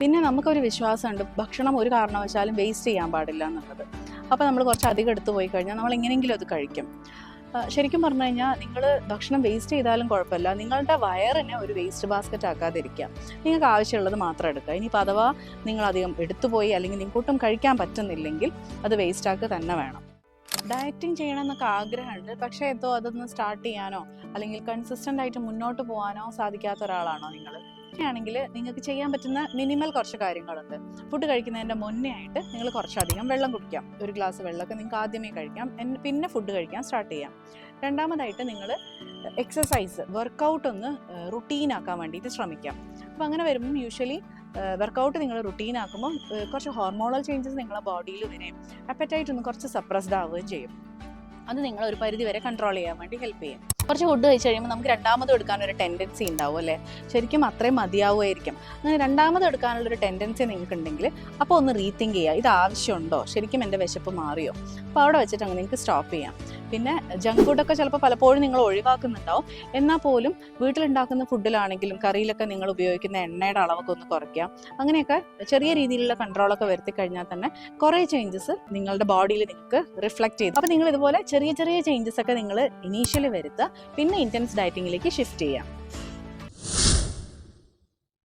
പിന്നെ നമുക്കൊരു വിശ്വാസമുണ്ട് ഭക്ഷണം ഒരു കാരണവശാലും വേസ്റ്റ് ചെയ്യാൻ പാടില്ല എന്നുള്ളത്. അപ്പോൾ നമ്മൾ കുറച്ച് അധികം എടുത്തു പോയി കഴിഞ്ഞാൽ നമ്മൾ എങ്ങനെയെങ്കിലും അത് കഴിക്കും. ശരിക്കും പറഞ്ഞു കഴിഞ്ഞാൽ നിങ്ങൾ ഭക്ഷണം വേസ്റ്റ് ചെയ്താലും കുഴപ്പമില്ല, നിങ്ങളുടെ വയറിനെ ഒരു വേസ്റ്റ് ബാസ്ക്കറ്റ് ആക്കാതിരിക്കുക. നിങ്ങൾക്ക് ആവശ്യമുള്ളത് മാത്രം എടുക്കുക. ഇനിയിപ്പോൾ അഥവാ നിങ്ങളധികം എടുത്തുപോയി അല്ലെങ്കിൽ നിങ്ങൾക്കൊട്ടും കഴിക്കാൻ പറ്റുന്നില്ലെങ്കിൽ അത് വേസ്റ്റാക്കുക തന്നെ വേണം. ഡയറ്റിങ് ചെയ്യണമെന്നൊക്കെ ആഗ്രഹമുണ്ട്, പക്ഷേ എന്തോ അതൊന്ന് സ്റ്റാർട്ട് ചെയ്യാനോ അല്ലെങ്കിൽ കൺസിസ്റ്റൻ്റ് ആയിട്ട് മുന്നോട്ട് പോകാനോ സാധിക്കാത്ത ഒരാളാണോ നിങ്ങൾ? ആണെങ്കിൽ നിങ്ങൾക്ക് ചെയ്യാൻ പറ്റുന്ന മിനിമൽ കുറച്ച് കാര്യങ്ങളുണ്ട്. ഫുഡ് കഴിക്കുന്നതിൻ്റെ മുന്നേ ആയിട്ട് നിങ്ങൾ കുറച്ചധികം വെള്ളം കുടിക്കാം. ഒരു ഗ്ലാസ് വെള്ളമൊക്കെ നിങ്ങൾക്ക് ആദ്യമേ കഴിക്കാം, പിന്നെ ഫുഡ് കഴിക്കാൻ സ്റ്റാർട്ട് ചെയ്യാം. രണ്ടാമതായിട്ട് നിങ്ങൾ എക്സസൈസ് വർക്കൗട്ട് ഒന്ന് റുട്ടീനാക്കാൻ വേണ്ടിയിട്ട് ശ്രമിക്കാം. അപ്പോൾ അങ്ങനെ വരുമ്പം യൂഷ്വലി വർക്കൗട്ട് നിങ്ങൾ റുട്ടീനാക്കുമ്പം കുറച്ച് ഹോർമോണൽ ചേഞ്ചസ് നിങ്ങളുടെ ബോഡിയിൽ വരെയും അപ്പറ്റൈറ്റ് ഒന്ന് കുറച്ച് സപ്രസ്ഡ് ആവുകയും ചെയ്യും. അത് നിങ്ങൾ ഒരു പരിധി വരെ കൺട്രോൾ ചെയ്യാൻ വേണ്ടി ഹെൽപ്പ് ചെയ്യും. കുറച്ച് ഫുഡ് കഴിച്ച് കഴിയുമ്പോൾ നമുക്ക് രണ്ടാമത് എടുക്കാനൊരു ടെൻഡൻസി ഉണ്ടാവും അല്ലേ? ശരിക്കും അത്രയും മതിയാവുമായിരിക്കും. അങ്ങനെ രണ്ടാമത് എടുക്കാനുള്ളൊരു ടെൻഡൻസി നിങ്ങൾക്ക് ഉണ്ടെങ്കിൽ അപ്പോൾ ഒന്ന് റീതിങ്ക് ചെയ്യുക, ഇത് ആവശ്യമുണ്ടോ, ശരിക്കും എൻ്റെ വിശപ്പ് മാറിയോ? അപ്പോൾ അവിടെ വെച്ചിട്ട് അങ്ങനെ നിങ്ങൾക്ക് സ്റ്റോപ്പ് ചെയ്യാം. പിന്നെ ജങ്ക് ഫുഡൊക്കെ ചിലപ്പോൾ പലപ്പോഴും നിങ്ങൾ ഒഴിവാക്കുന്നുണ്ടാവും, എന്നാൽ പോലും വീട്ടിലുണ്ടാക്കുന്ന ഫുഡിലാണെങ്കിലും കറിയിലൊക്കെ നിങ്ങൾ ഉപയോഗിക്കുന്ന എണ്ണയുടെ അളവൊക്കെ ഒന്ന് കുറയ്ക്കാം. അങ്ങനെയൊക്കെ ചെറിയ രീതിയിലുള്ള കൺട്രോളൊക്കെ വരുത്തി കഴിഞ്ഞാൽ തന്നെ കുറേ ചേഞ്ചസ് നിങ്ങളുടെ ബോഡിയിൽ നിങ്ങൾക്ക് റിഫ്ലക്റ്റ് ചെയ്യും. അപ്പോൾ നിങ്ങൾ ഇതുപോലെ ചെറിയ ചെറിയ ചേഞ്ചസ് ഒക്കെ നിങ്ങൾ ഇനീഷ്യലി വരുത്തുക, പിന്നെ ഇൻറ്റൻസ് ഡയറ്റിങ്ങിലേക്ക് ഷിഫ്റ്റ് ചെയ്യാം.